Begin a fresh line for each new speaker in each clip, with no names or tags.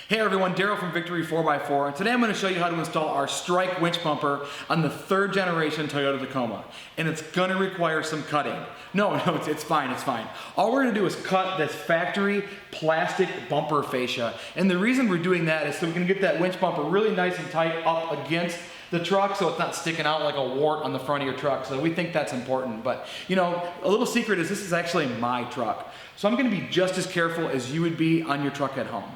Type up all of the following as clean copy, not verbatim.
Hey everyone, Daryl from Victory 4x4, and today I'm going to show you how to install our Strike Winch Bumper on the 3rd generation Toyota Tacoma. And it's going to require some cutting. No, it's fine, it's fine. All we're going to do is cut this factory plastic bumper fascia. And the reason we're doing that is so we can get that winch bumper really nice and tight up against the truck so it's not sticking out like a wart on the front of your truck. So we think that's important. But you know, a little secret is this is actually my truck. So I'm going to be just as careful as you would be on your truck at home.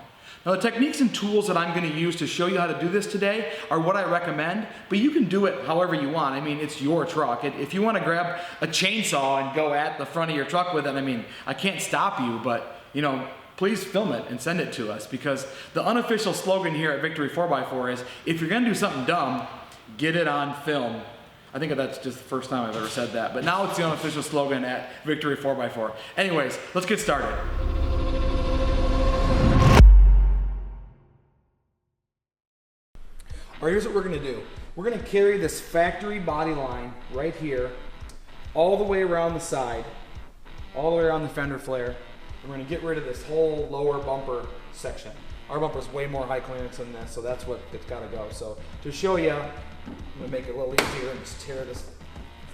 Now the techniques and tools that I'm going to use to show you how to do this today are what I recommend, but you can do it however you want. I mean, it's your truck. If you want to grab a chainsaw and go at the front of your truck with it, I mean, I can't stop you, but you know, please film it and send it to us, because the unofficial slogan here at Victory 4x4 is, if you're going to do something dumb, get it on film. I think that's just the first time I've ever said that, but now it's the unofficial slogan at Victory 4x4. Anyways, let's get started. All right, here's what we're going to do. We're going to carry this factory body line right here, all the way around the side, all the way around the fender flare. We're going to get rid of this whole lower bumper section. Our bumper is way more high clearance than this, so that's what it's got to go. So to show you, I'm going to make it a little easier and just tear this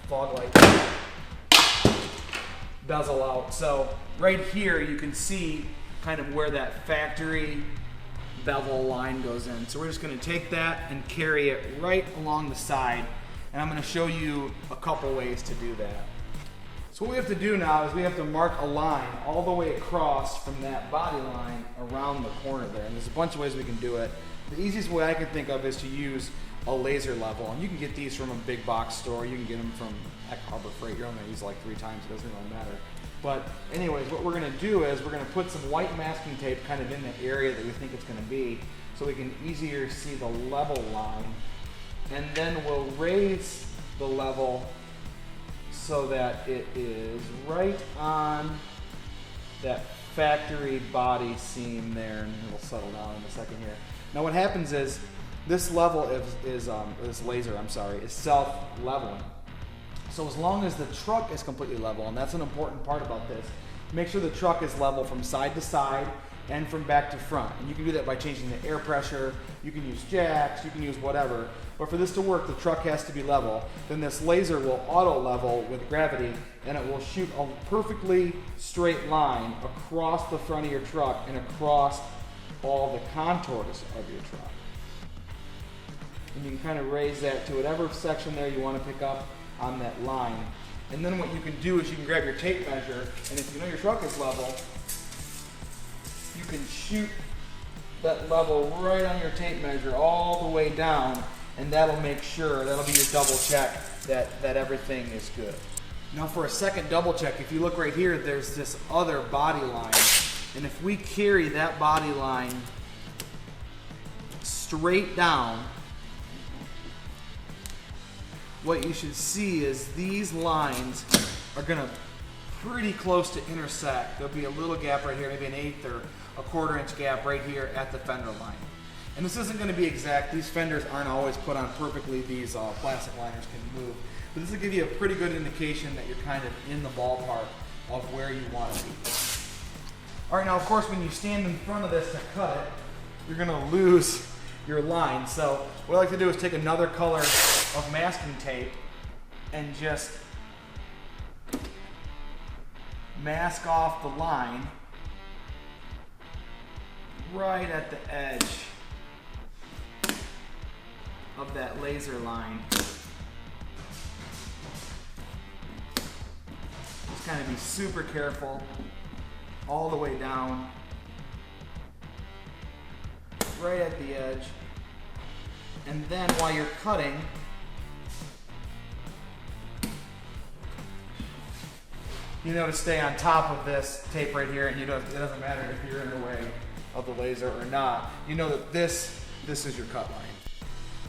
fog light bezel out. So right here you can see kind of where that factory bevel line goes in. So we're just going to take that and carry it right along the side, and I'm going to show you a couple ways to do that. So what we have to do now is we have to mark a line all the way across from that body line around the corner there, and there's a bunch of ways we can do it. The easiest way I can think of is to use a laser level, and you can get these from a big box store. You can get them from Harbor Freight. You're only going to use like 3 times, it doesn't really matter. But anyways, what we're going to do is we're going to put some white masking tape kind of in the area that we think it's going to be, so we can easier see the level line. And then we'll raise the level so that it is right on that factory body seam there, and it'll settle down in a second here. Now what happens is this level this laser, is self-leveling. So as long as the truck is completely level, and that's an important part about this, make sure the truck is level from side to side and from back to front. And you can do that by changing the air pressure, you can use jacks, you can use whatever. But for this to work, the truck has to be level. Then this laser will auto level with gravity, and it will shoot a perfectly straight line across the front of your truck and across all the contours of your truck. And you can kind of raise that to whatever section there you want to pick up on that line. And then what you can do is you can grab your tape measure, and if you know your truck is level, you can shoot that level right on your tape measure all the way down, and that'll make sure, that'll be your double check that everything is good. Now for a second double check, if you look right here, there's this other body line, and if we carry that body line straight down, what you should see is these lines are going to pretty close to intersect. There'll be a little gap right here, maybe an 1/8 or a 1/4 inch gap right here at the fender line. And this isn't going to be exact. These fenders aren't always put on perfectly. These plastic liners can move. But this will give you a pretty good indication that you're kind of in the ballpark of where you want to be. All right, now of course when you stand in front of this to cut it, you're going to lose your line. So what I like to do is take another color of masking tape and just mask off the line right at the edge of that laser line. Just kind of be super careful all the way down, right at the edge. And then while you're cutting, you know to stay on top of this tape right here, and it doesn't matter if you're in the way of the laser or not. You know that this is your cut line.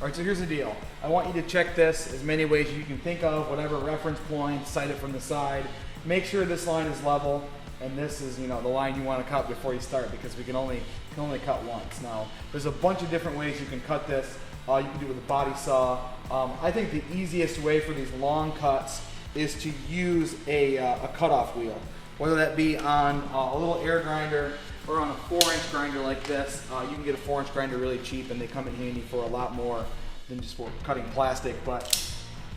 All right, so here's the deal. I want you to check this as many ways as you can think of, whatever reference point, sight it from the side. Make sure this line is level, and this is, the line you want to cut before you start, because we can only cut once. Now, there's a bunch of different ways you can cut this. You can do it with a body saw. I think the easiest way for these long cuts is to use a cutoff wheel, whether that be on a little air grinder or on a 4-inch grinder like this. You can get a 4-inch grinder really cheap, and they come in handy for a lot more than just for cutting plastic. But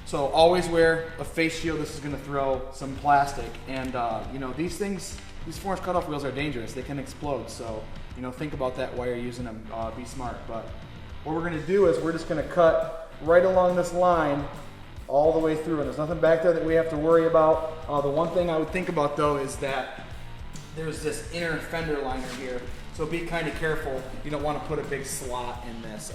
so always wear a face shield. This is going to throw some plastic, and you know, these things, these 4-inch cutoff wheels are dangerous. They can explode, so you know, think about that while you're using them. Be smart. But what we're going to do is we're just going to cut right along this line all the way through, and there's nothing back there that we have to worry about. The one thing I would think about though is that there's this inner fender liner here, so be kind of careful. You don't want to put a big slot in this.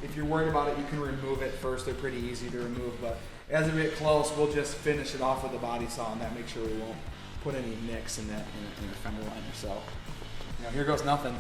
If you're worried about it, you can remove it first. They're pretty easy to remove, but as we get close, we'll just finish it off with a body saw, and that makes sure we won't put any nicks in that inner fender liner. So, you know, here goes nothing.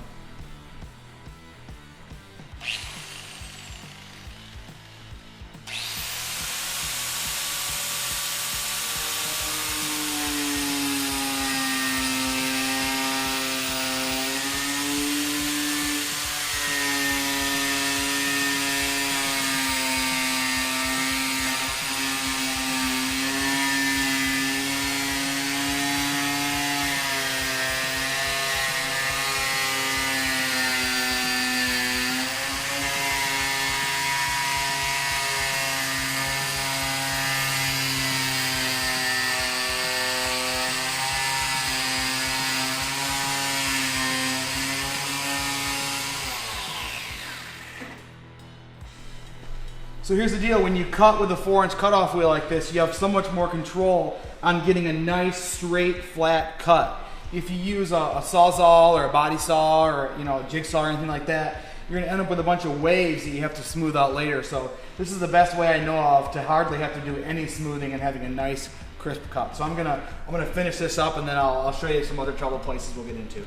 So here's the deal, when you cut with a 4-inch cutoff wheel like this, you have so much more control on getting a nice, straight, flat cut. If you use a Sawzall or a body saw or, you know, a jigsaw or anything like that, you're gonna end up with a bunch of waves that you have to smooth out later. So this is the best way I know of to hardly have to do any smoothing and having a nice, crisp cut. So I'm gonna finish this up, and then I'll show you some other trouble places we'll get into.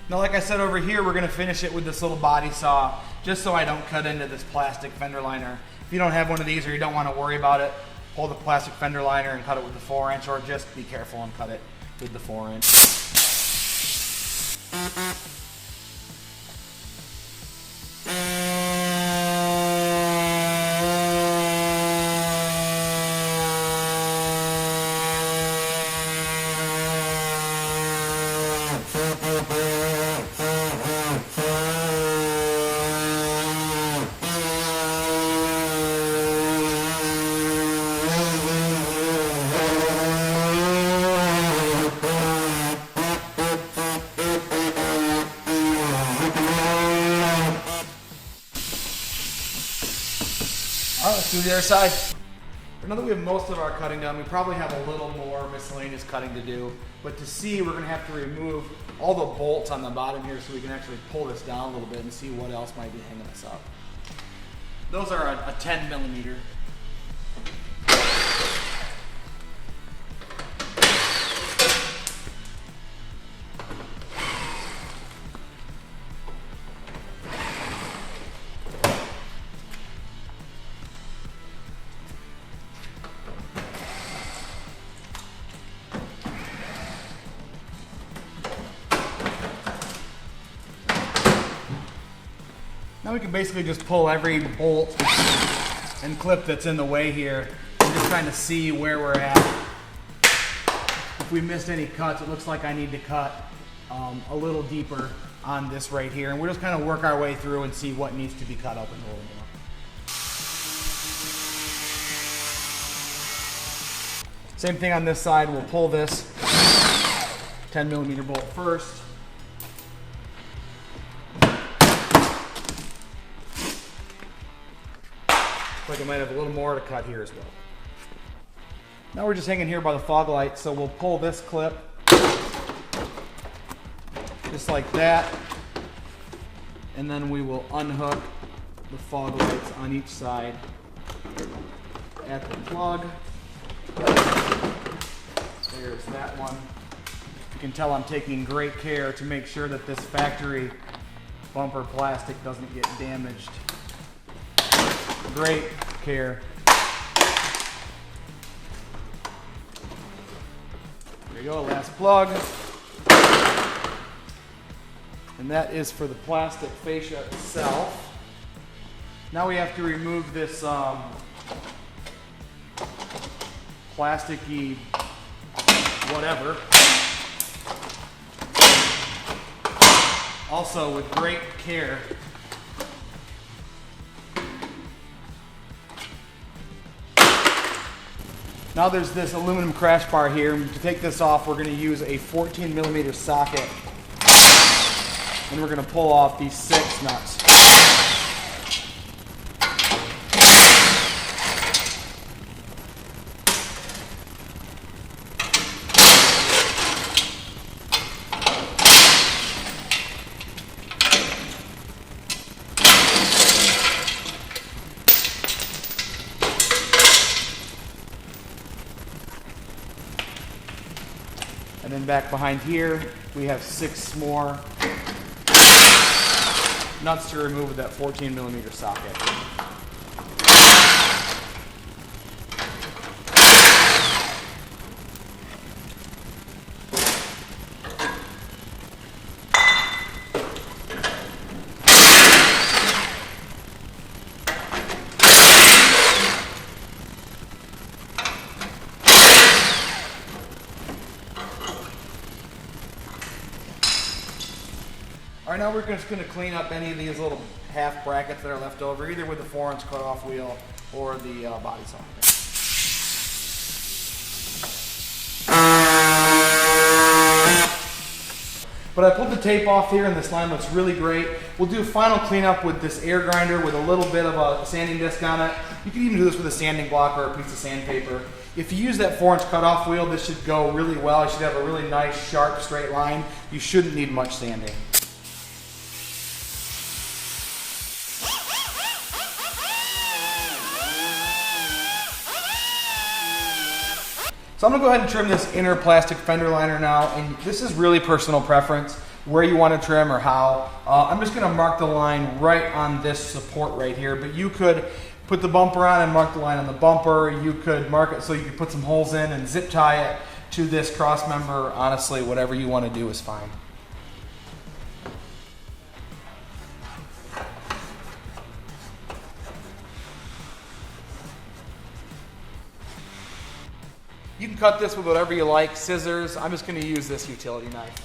Now, like I said over here, we're gonna finish it with this little body saw, just so I don't cut into this plastic fender liner. If you don't have one of these or you don't wanna worry about it, pull the plastic fender liner and cut it with the 4-inch, or just be careful and cut it with the 4-inch. Let's do the other side. Now that we have most of our cutting done, we probably have a little more miscellaneous cutting to do. But to see, we're going to have to remove all the bolts on the bottom here so we can actually pull this down a little bit and see what else might be hanging us up. Those are a 10 millimeter. Now we can basically just pull every bolt and clip that's in the way here and just kind of see where we're at. If we missed any cuts, it looks like I need to cut a little deeper on this right here, and we'll just kind of work our way through and see what needs to be cut open a little more. Same thing on this side. We'll pull this 10 millimeter bolt first. Looks like I might have a little more to cut here as well. Now we're just hanging here by the fog light, so we'll pull this clip just like that, and then we will unhook the fog lights on each side at the plug. There's that one. You can tell I'm taking great care to make sure that this factory bumper plastic doesn't get damaged. great care. There you go, last plug. And that is for the plastic fascia itself. Now we have to remove this plasticky whatever. Also with great care. Now there's this aluminum crash bar here. To take this off, we're going to use a 14mm socket, and we're going to pull off these 6 nuts. And then back behind here, we have 6 more nuts to remove with that 14mm socket. All right, now we're just going to clean up any of these little half brackets that are left over, either with the 4-inch cutoff wheel or the body saw. But I pulled the tape off here, and this line looks really great. We'll do a final cleanup with this air grinder with a little bit of a sanding disc on it. You can even do this with a sanding block or a piece of sandpaper. If you use that 4-inch cutoff wheel, this should go really well. You should have a really nice, sharp, straight line. You shouldn't need much sanding. So I'm going to go ahead and trim this inner plastic fender liner now, and this is really personal preference, where you want to trim or how. I'm just going to mark the line right on this support right here, but you could put the bumper on and mark the line on the bumper. You could mark it so you could put some holes in and zip tie it to this cross member. Honestly, whatever you want to do is fine. You can cut this with whatever you like, scissors. I'm just going to use this utility knife.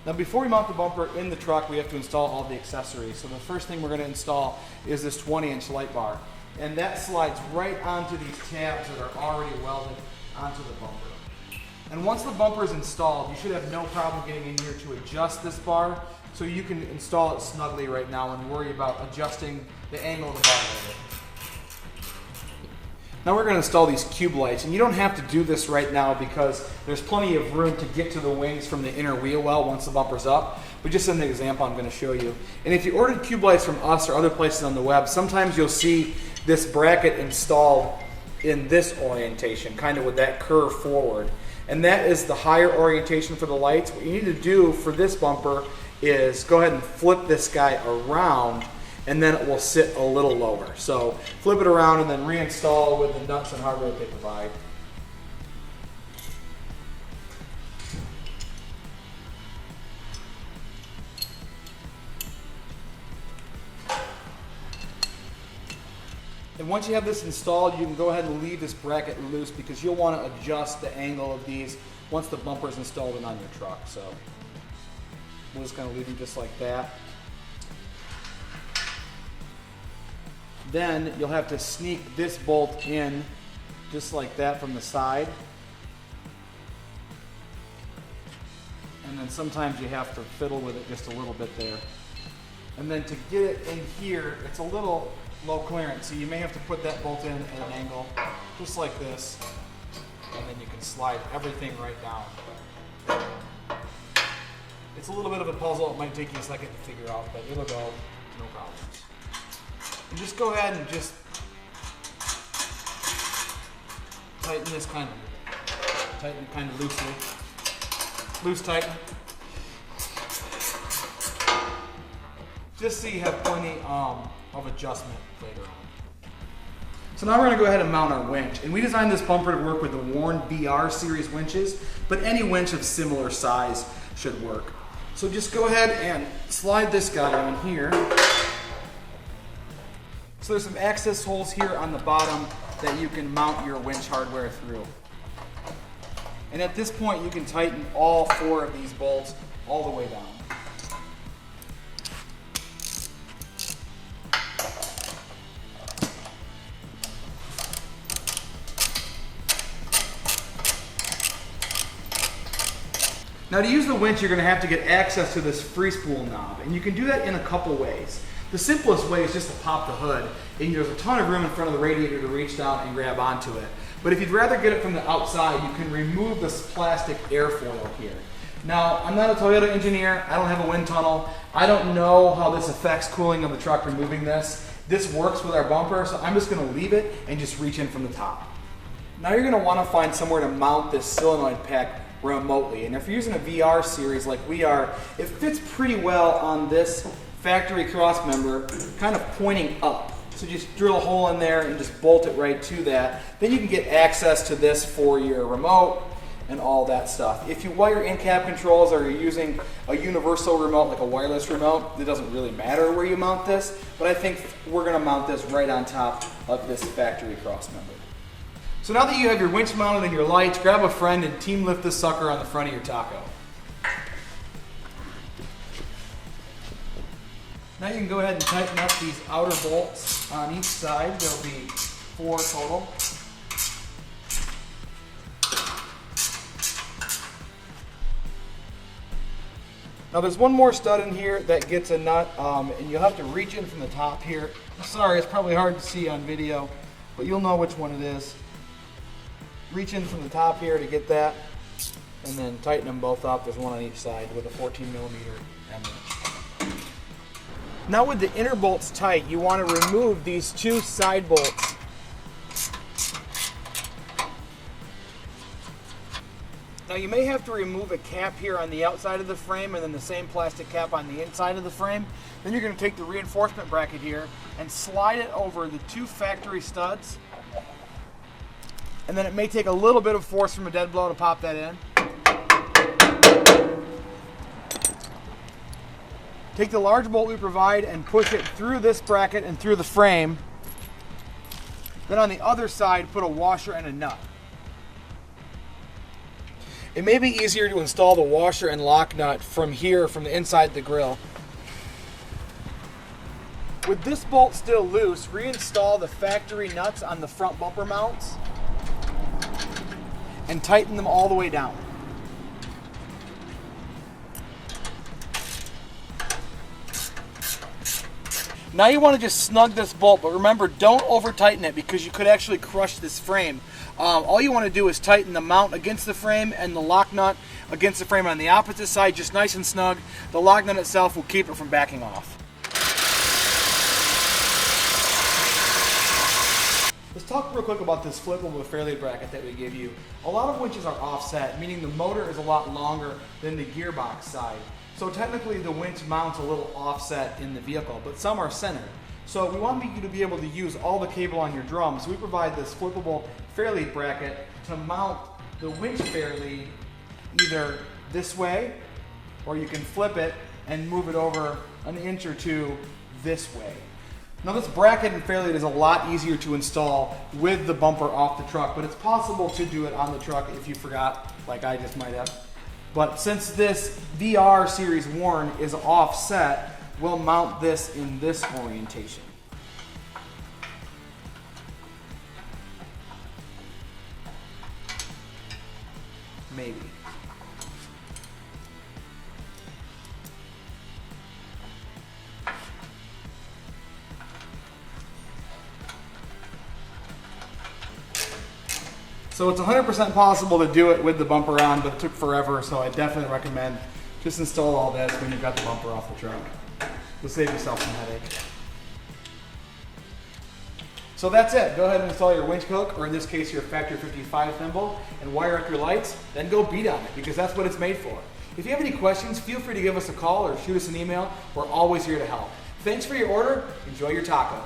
Now before we mount the bumper in the truck, we have to install all the accessories. So the first thing we're going to install is this 20-inch light bar. And that slides right onto these tabs that are already welded onto the bumper. And once the bumper is installed, you should have no problem getting in here to adjust this bar, so you can install it snugly right now and worry about adjusting the angle of the bar later. Now we're going to install these cube lights, and you don't have to do this right now because there's plenty of room to get to the wings from the inner wheel well once the bumper's up. But just as an example, I'm going to show you. And if you ordered cube lights from us or other places on the web, sometimes you'll see this bracket installed in this orientation, kind of with that curve forward. And that is the higher orientation for the lights. What you need to do for this bumper is go ahead and flip this guy around, and then it will sit a little lower. So flip it around and then reinstall with the nuts and hardware they provide. And once you have this installed, you can go ahead and leave this bracket loose because you'll want to adjust the angle of these once the bumper is installed and on your truck. So we'll just kind of leave them just like that. Then you'll have to sneak this bolt in just like that from the side. And then sometimes you have to fiddle with it just a little bit there. And then to get it in here, it's a little low clearance, so you may have to put that bolt in at an angle, just like this, and then you can slide everything right down. It's a little bit of a puzzle. It might take you a second to figure out, but it'll go, no problems. And just go ahead and just tighten this kind of loosely. Loose tighten. Just so you have plenty of adjustment later on. So now we're going to go ahead and mount our winch. And we designed this bumper to work with the Warn BR series winches, but any winch of similar size should work. So just go ahead and slide this guy on here. So there's some access holes here on the bottom that you can mount your winch hardware through. And at this point you can tighten all 4 of these bolts all the way down. Now to use the winch, you're going to have to get access to this free spool knob, and you can do that in a couple ways. The simplest way is just to pop the hood, and there's a ton of room in front of the radiator to reach down and grab onto it. But if you'd rather get it from the outside, you can remove this plastic airfoil here. Now, I'm not a Toyota engineer, I don't have a wind tunnel, I don't know how this affects cooling of the truck removing this. This works with our bumper, so I'm just going to leave it and just reach in from the top. Now you're going to want to find somewhere to mount this solenoid pack remotely. And if you're using a VR series like we are, it fits pretty well on this factory cross member, kind of pointing up. So just drill a hole in there and just bolt it right to that. Then you can get access to this for your remote and all that stuff. If you wire in cab controls or you're using a universal remote like a wireless remote, it doesn't really matter where you mount this, but I think we're going to mount this right on top of this factory cross member. So now that you have your winch mounted and your lights, grab a friend and team lift this sucker on the front of your taco. Now you can go ahead and tighten up these outer bolts on each side. There'll be 4 total. Now there's one more stud in here that gets a nut, and you'll have to reach in from the top here. Sorry, it's probably hard to see on video, but you'll know which one it is. Reach in from the top here to get that, and then tighten them both up. There's one on each side with a 14mm M wrench. Now with the inner bolts tight, you want to remove these 2 side bolts. Now you may have to remove a cap here on the outside of the frame and then the same plastic cap on the inside of the frame. Then you're going to take the reinforcement bracket here and slide it over the 2 factory studs. And then it may take a little bit of force from a dead blow to pop that in. Take the large bolt we provide and push it through this bracket and through the frame. Then on the other side, put a washer and a nut. It may be easier to install the washer and lock nut from here, from the inside the grill. With this bolt still loose, reinstall the factory nuts on the front bumper mounts and tighten them all the way down. Now you want to just snug this bolt, but remember, don't over tighten it because you could actually crush this frame. All you want to do is tighten the mount against the frame and the lock nut against the frame on the opposite side, just nice and snug. The lock nut itself will keep it from backing off. Let's talk real quick about this flippable Fairlead bracket that we give you. A lot of winches are offset, meaning the motor is a lot longer than the gearbox side. So technically the winch mounts a little offset in the vehicle, but some are centered. So we want you to be able to use all the cable on your drum, so we provide this flippable Fairlead bracket to mount the winch Fairlead either this way, or you can flip it and move it over an inch or 2 this way. Now this bracket and Fairlead is a lot easier to install with the bumper off the truck, but it's possible to do it on the truck if you forgot, like I just might have. But since this VR series Warn is offset, we'll mount this in this orientation. Maybe. So it's 100% possible to do it with the bumper on, but it took forever, so I definitely recommend just install all this when you've got the bumper off the truck. It'll save yourself some headache. So that's it. Go ahead and install your winch hook, or in this case your Factory 55 thimble, and wire up your lights, then go beat on it, because that's what it's made for. If you have any questions, feel free to give us a call or shoot us an email. We're always here to help. Thanks for your order. Enjoy your taco.